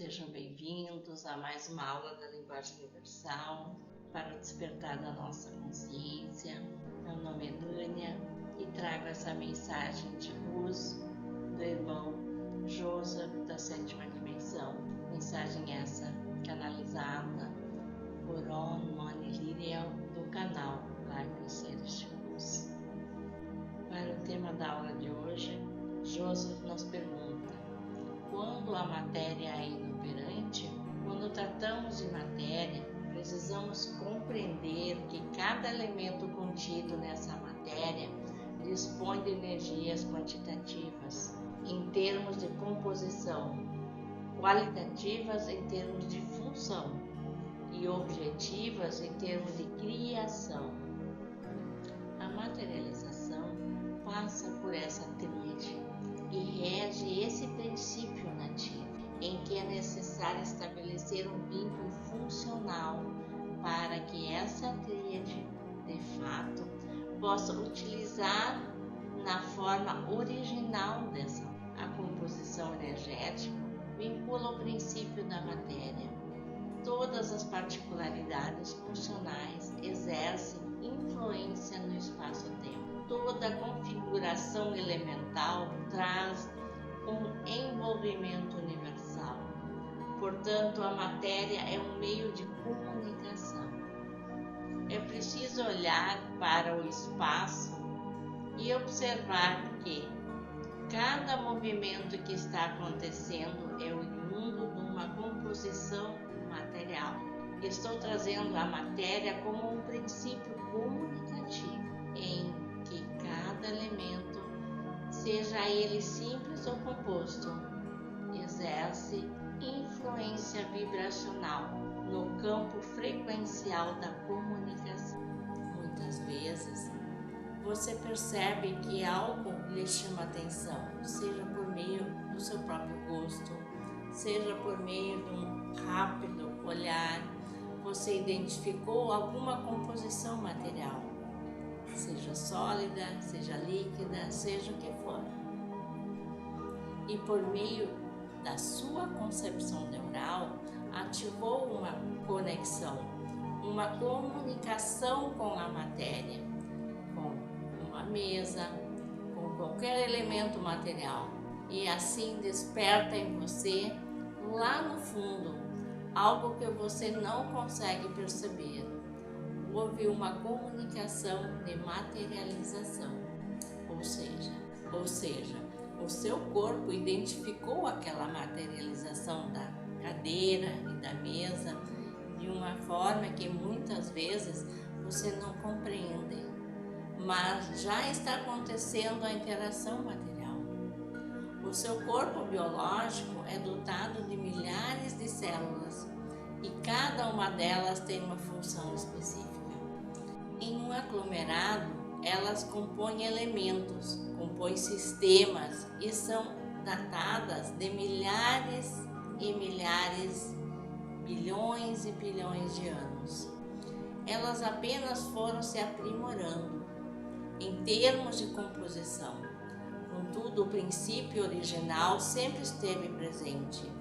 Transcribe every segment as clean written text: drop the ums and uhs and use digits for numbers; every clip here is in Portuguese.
Sejam bem-vindos a mais uma aula da Linguagem Universal para o despertar da nossa consciência. Meu nome é Dânia e trago essa mensagem de luz do irmão Joseph da sétima dimensão. Mensagem essa canalizada por On Mani Liriel do canal Live Seres de Luz. Para o tema da aula de hoje, Joseph nos pergunta: quando a matéria é inoperante? Quando tratamos de matéria, precisamos compreender que cada elemento contido nessa matéria dispõe de energias quantitativas em termos de composição, qualitativas em termos de função e objetivas em termos de criação. A materialização passa por essa tríade e rege esse princípio nativo, em que é necessário estabelecer um vínculo funcional para que essa tríade, de fato, possa utilizar na forma original dessa. A composição energética vincula o princípio da matéria. Todas as particularidades funcionais exercem influência no espaço-tempo. Toda a configuração elemental traz um envolvimento universal. Portanto, a matéria é um meio de comunicação. É preciso olhar para o espaço e observar que cada movimento que está acontecendo é oriundo de uma composição material. Estou trazendo a matéria como um princípio comunicativo em que cada elemento, seja ele simples ou composto, exerce influência vibracional no campo frequencial da comunicação. Muitas vezes, você percebe que algo lhe chama atenção, seja por meio do seu próprio gosto, seja por meio de um rápido olhar, você identificou alguma composição material, seja sólida, seja líquida, seja o que for. E por meio da sua concepção neural, ativou uma conexão, uma comunicação com a matéria, com uma mesa, com qualquer elemento material. E assim desperta em você, lá no fundo, algo que você não consegue perceber. Houve uma comunicação de materialização, ou seja, o seu corpo identificou aquela materialização da cadeira e da mesa de uma forma que muitas vezes você não compreende, mas já está acontecendo a interação material. O seu corpo biológico é dotado de milhares de células e cada uma delas tem uma função específica. Em um aglomerado, elas compõem elementos, compõem sistemas e são datadas de milhares e milhares, bilhões e bilhões de anos. Elas apenas foram se aprimorando em termos de composição. Contudo, o princípio original sempre esteve presente,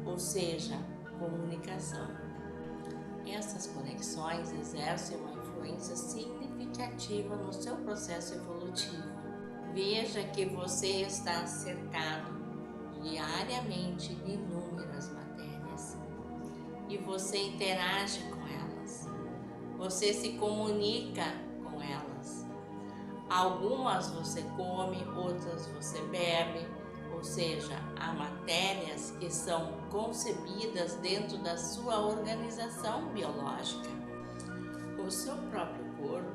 ou seja, comunicação. Essas conexões exercem uma influência significativa no seu processo evolutivo. Veja que você está cercado diariamente de inúmeras matérias e você interage com elas. Você se comunica com elas. Algumas você come, outras você bebe. Ou seja, há matérias que são concebidas dentro da sua organização biológica. O seu próprio corpo,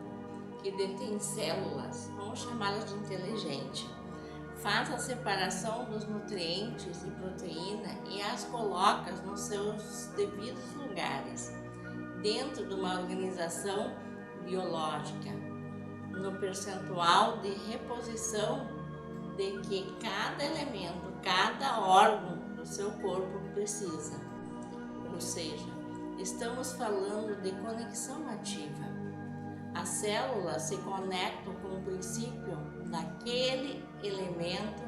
que detém células, vamos chamá-las de inteligente, faz a separação dos nutrientes e proteína e as coloca nos seus devidos lugares, dentro de uma organização biológica, no percentual de reposição de que cada elemento, cada órgão do seu corpo precisa. Ou seja, estamos falando de conexão ativa. As células se conectam com o princípio daquele elemento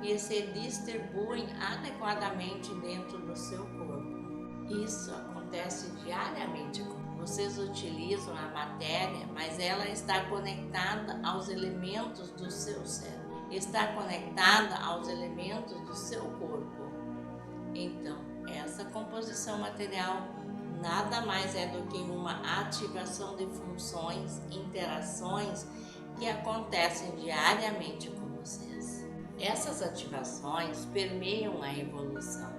e se distribuem adequadamente dentro do seu corpo. Isso acontece diariamente. Vocês utilizam a matéria, mas ela está conectada aos elementos do seu cérebro, está conectada aos elementos do seu corpo. Então, essa composição material nada mais é do que uma ativação de funções, interações que acontecem diariamente com vocês. Essas ativações permeiam a evolução.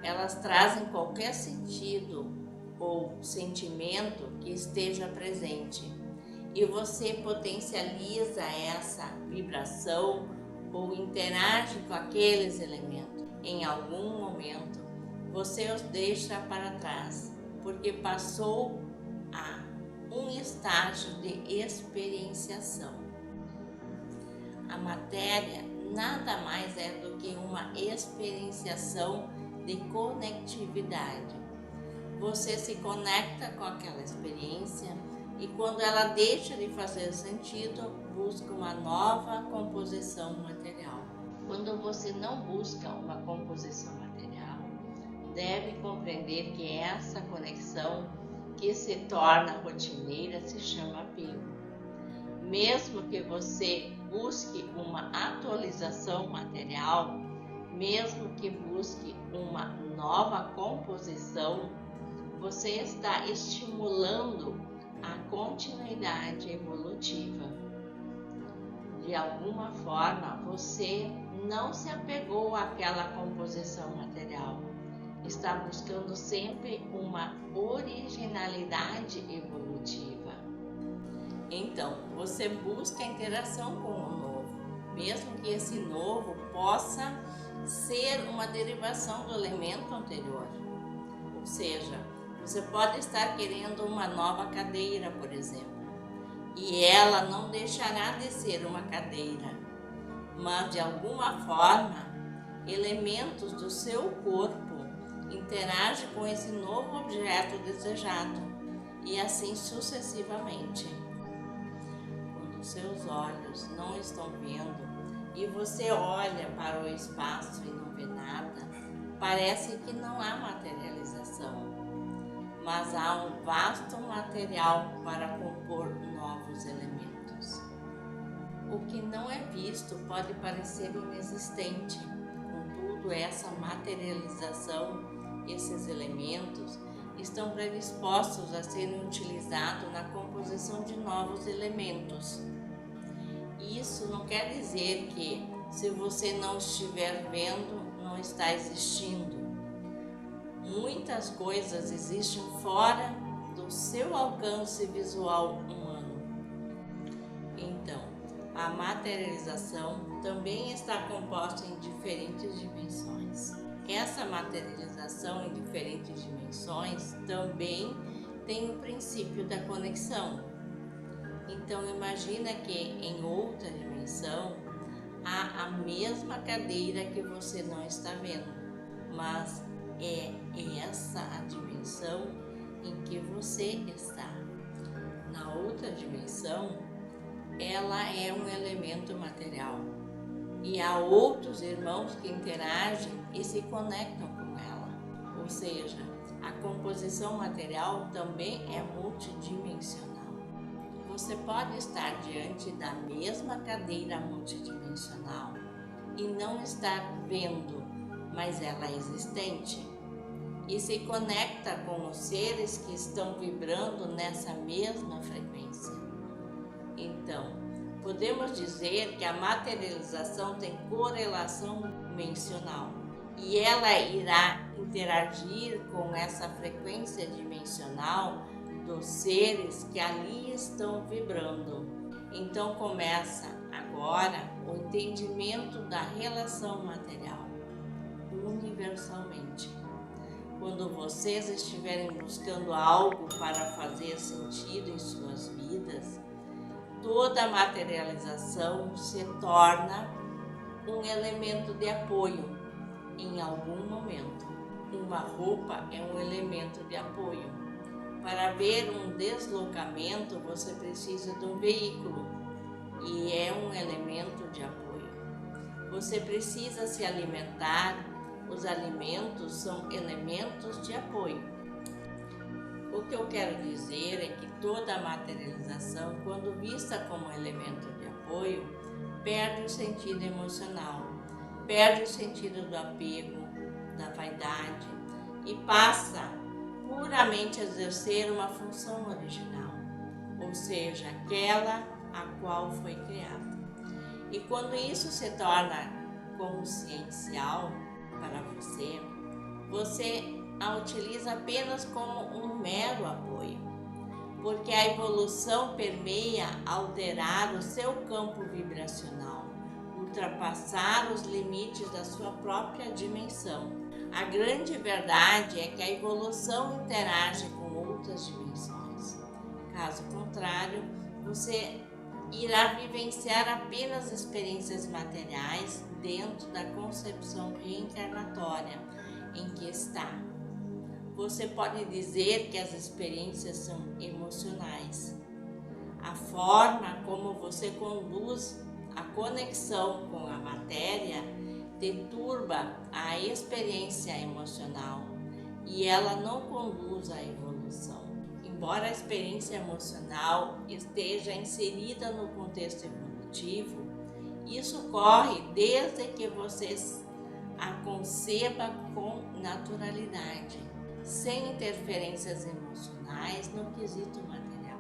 Elas trazem qualquer sentido ou sentimento que esteja presente e você potencializa essa vibração ou interage com aqueles elementos. Em algum momento você os deixa para trás porque passou a um estágio de experienciação. A matéria nada mais é do que uma experienciação de conectividade. Você se conecta com aquela experiência e quando ela deixa de fazer sentido, busca uma nova composição material. Quando você não busca uma composição material, deve compreender que essa conexão que se torna rotineira se chama apego. Mesmo que você busque uma atualização material, mesmo que busque uma nova composição, você está estimulando a continuidade evolutiva. De alguma forma, você não se apegou àquela composição material. Está buscando sempre uma originalidade evolutiva. Então, você busca a interação com o novo, mesmo que esse novo possa ser uma derivação do elemento anterior. Ou seja, você pode estar querendo uma nova cadeira, por exemplo, e ela não deixará de ser uma cadeira, mas de alguma forma, elementos do seu corpo interagem com esse novo objeto desejado e assim sucessivamente. Quando seus olhos não estão vendo e você olha para o espaço e não vê nada, parece que não há materialização, mas há um vasto material para compor novos elementos. O que não é visto pode parecer inexistente, contudo, essa materialização, esses elementos, estão predispostos a serem utilizados na composição de novos elementos. Isso não quer dizer que, se você não estiver vendo, não está existindo. Muitas coisas existem fora do seu alcance visual humano. Então, a materialização também está composta em diferentes dimensões. Essa materialização em diferentes dimensões também tem o princípio da conexão. Então, imagina que em outra dimensão há a mesma cadeira que você não está vendo, mas é essa a dimensão em que você está. Na outra dimensão, ela é um elemento material e há outros irmãos que interagem e se conectam com ela. Ou seja, a composição material também é multidimensional. Você pode estar diante da mesma cadeira multidimensional e não estar vendo, mas ela é existente e se conecta com os seres que estão vibrando nessa mesma frequência. Então, podemos dizer que a materialização tem correlação dimensional e ela irá interagir com essa frequência dimensional dos seres que ali estão vibrando. Então começa agora o entendimento da relação material universalmente. Quando vocês estiverem buscando algo para fazer sentido em suas vidas, toda materialização se torna um elemento de apoio em algum momento. Uma roupa é um elemento de apoio. Para ver um deslocamento, você precisa de um veículo e é um elemento de apoio. você precisa se alimentar. Os alimentos são elementos de apoio. O que eu quero dizer é que toda a materialização, quando vista como elemento de apoio, perde o sentido emocional, perde o sentido do apego, da vaidade e passa puramente a exercer uma função original, ou seja, aquela a qual foi criada. E quando isso se torna consciencial para você, você a utiliza apenas como um mero apoio, porque a evolução permeia alterar o seu campo vibracional, ultrapassar os limites da sua própria dimensão. A grande verdade é que a evolução interage com outras dimensões. Caso contrário, você irá vivenciar apenas experiências materiais dentro da concepção reencarnatória em que está. Você pode dizer que as experiências são emocionais. A forma como você conduz a conexão com a matéria deturba a experiência emocional e ela não conduz à evolução. Embora a experiência emocional esteja inserida no contexto evolutivo, isso ocorre desde que você a conceba com naturalidade, sem interferências emocionais no quesito material,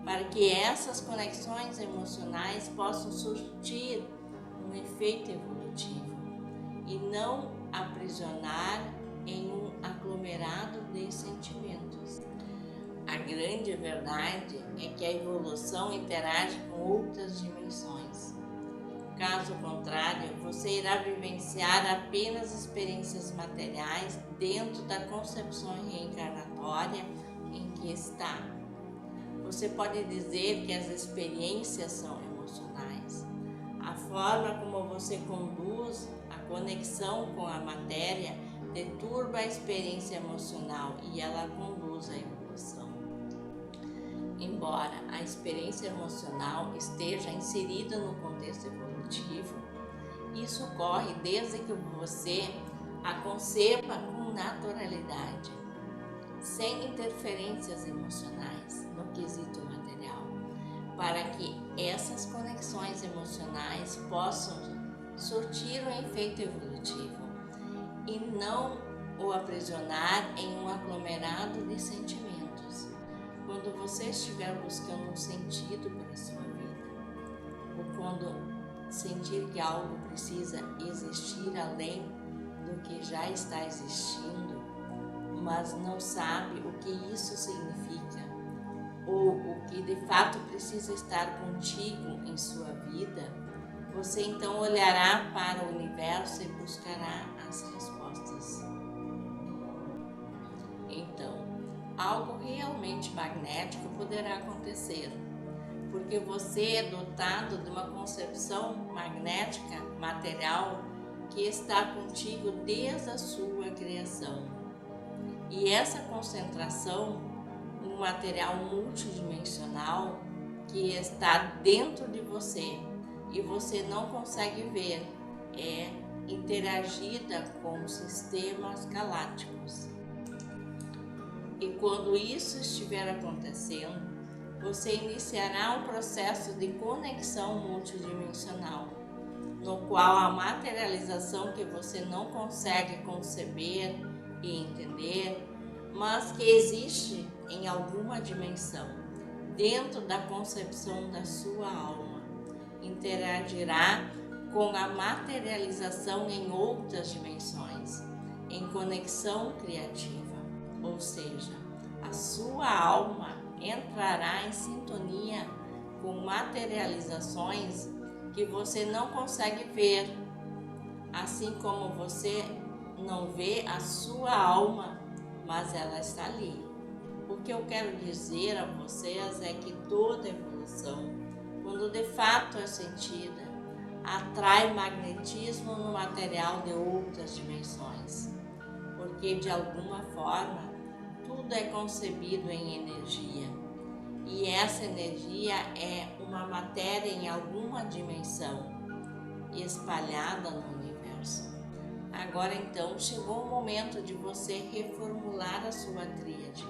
para que essas conexões emocionais possam surtir um efeito evolutivo e não aprisionar em um aglomerado de sentimentos. A grande verdade é que a evolução interage com outras dimensões. Caso contrário, você irá vivenciar apenas experiências materiais dentro da concepção reencarnatória em que está. Você pode dizer que as experiências são emocionais. A forma como você conduz a conexão com a matéria deturba a experiência emocional e ela conduz à evolução. Embora a experiência emocional esteja inserida no contexto evolutivo, isso ocorre desde que você a conceba com naturalidade, sem interferências emocionais no quesito material, para que essas conexões emocionais possam surtir um efeito evolutivo e não o aprisionar em um aglomerado de sentimentos. Quando você estiver buscando um sentido para a sua vida, ou quando sentir que algo precisa existir além do que já está existindo, mas não sabe o que isso significa, ou o que de fato precisa estar contigo em sua vida, você então olhará para o universo e buscará as respostas. Então, algo realmente magnético poderá acontecer, porque você é dotado de uma concepção magnética material que está contigo desde a sua criação. E essa concentração, um material multidimensional que está dentro de você e você não consegue ver, é interagida com sistemas galácticos. E quando isso estiver acontecendo, você iniciará um processo de conexão multidimensional, no qual a materialização que você não consegue conceber e entender, mas que existe em alguma dimensão, dentro da concepção da sua alma, interagirá com a materialização em outras dimensões, em conexão criativa. Ou seja, a sua alma entrará em sintonia com materializações que você não consegue ver, assim como você não vê a sua alma, mas ela está ali. O que eu quero dizer a vocês é que toda evolução, quando de fato é sentida, atrai magnetismo no material de outras dimensões, porque de alguma forma tudo é concebido em energia, e essa energia é uma matéria em alguma dimensão, espalhada no universo. Agora então chegou o momento de você reformular a sua tríade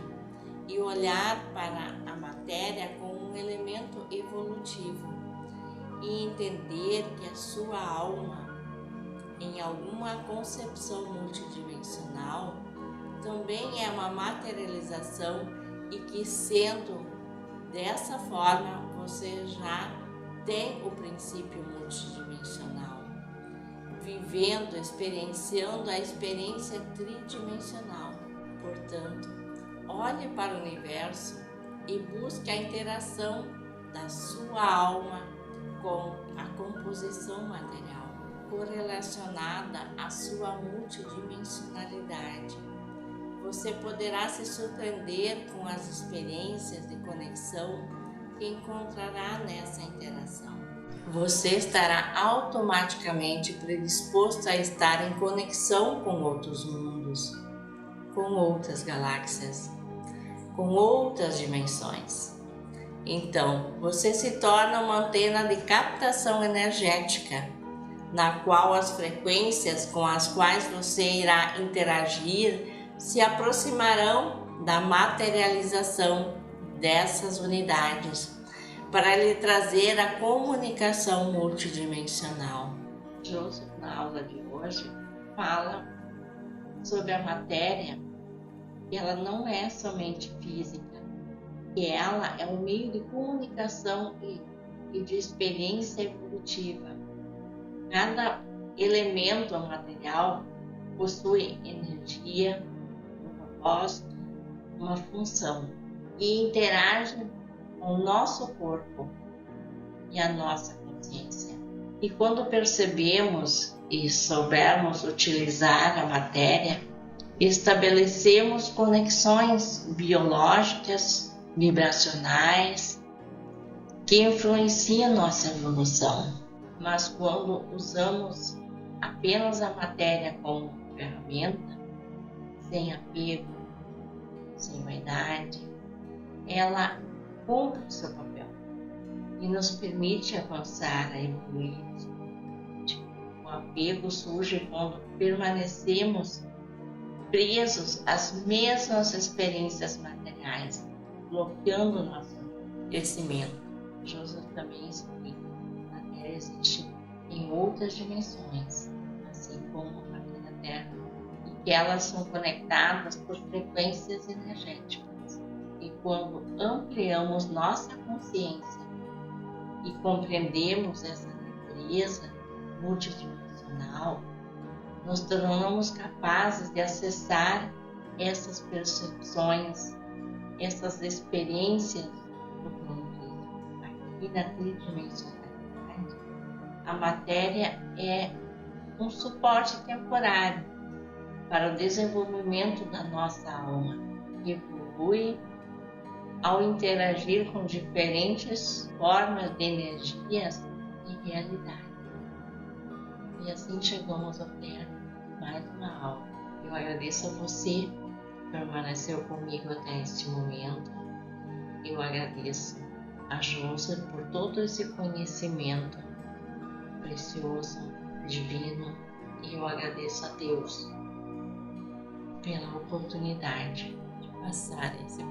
e olhar para a matéria como um elemento evolutivo e entender que a sua alma, em alguma concepção multidimensional, também é uma materialização e que, sendo dessa forma, você já tem o princípio multidimensional, vivendo, experienciando a experiência tridimensional. Portanto, olhe para o universo e busque a interação da sua alma com a composição material, correlacionada à sua multidimensionalidade. Você poderá se surpreender com as experiências de conexão que encontrará nessa interação. Você estará automaticamente predisposto a estar em conexão com outros mundos, com outras galáxias, com outras dimensões. Então, você se torna uma antena de captação energética, na qual as frequências com as quais você irá interagir se aproximarão da materialização dessas unidades para lhe trazer a comunicação multidimensional. Joseph, na aula de hoje, fala sobre a matéria, que ela não é somente física, que ela é um meio de comunicação e de experiência evolutiva. Cada elemento material possui energia, um propósito, uma função e interage com o nosso corpo e a nossa consciência. E quando percebemos e soubermos utilizar a matéria, estabelecemos conexões biológicas, vibracionais, que influenciam nossa evolução. Mas quando usamos apenas a matéria como ferramenta, sem apego, sem vaidade, ela cumpre o seu papel e nos permite avançar, a evoluir. O apego surge quando permanecemos presos às mesmas experiências materiais, bloqueando o nosso crescimento. Joseph também explica que a matéria existe em outras dimensões, assim como aqui na Terra, e que elas são conectadas por frequências energéticas. E quando ampliamos nossa consciência e compreendemos essa natureza multidimensional, nos tornamos capazes de acessar essas percepções, essas experiências do plano físico. Aqui na tridimensionalidade, a matéria é um suporte temporário para o desenvolvimento da nossa alma, que evolui ao interagir com diferentes formas de energias e realidade. E assim chegamos ao término de mais uma aula. Eu agradeço a você que permaneceu comigo até este momento. Eu agradeço a Joseph por todo esse conhecimento precioso, divino, e eu agradeço a Deus pela oportunidade de passar esse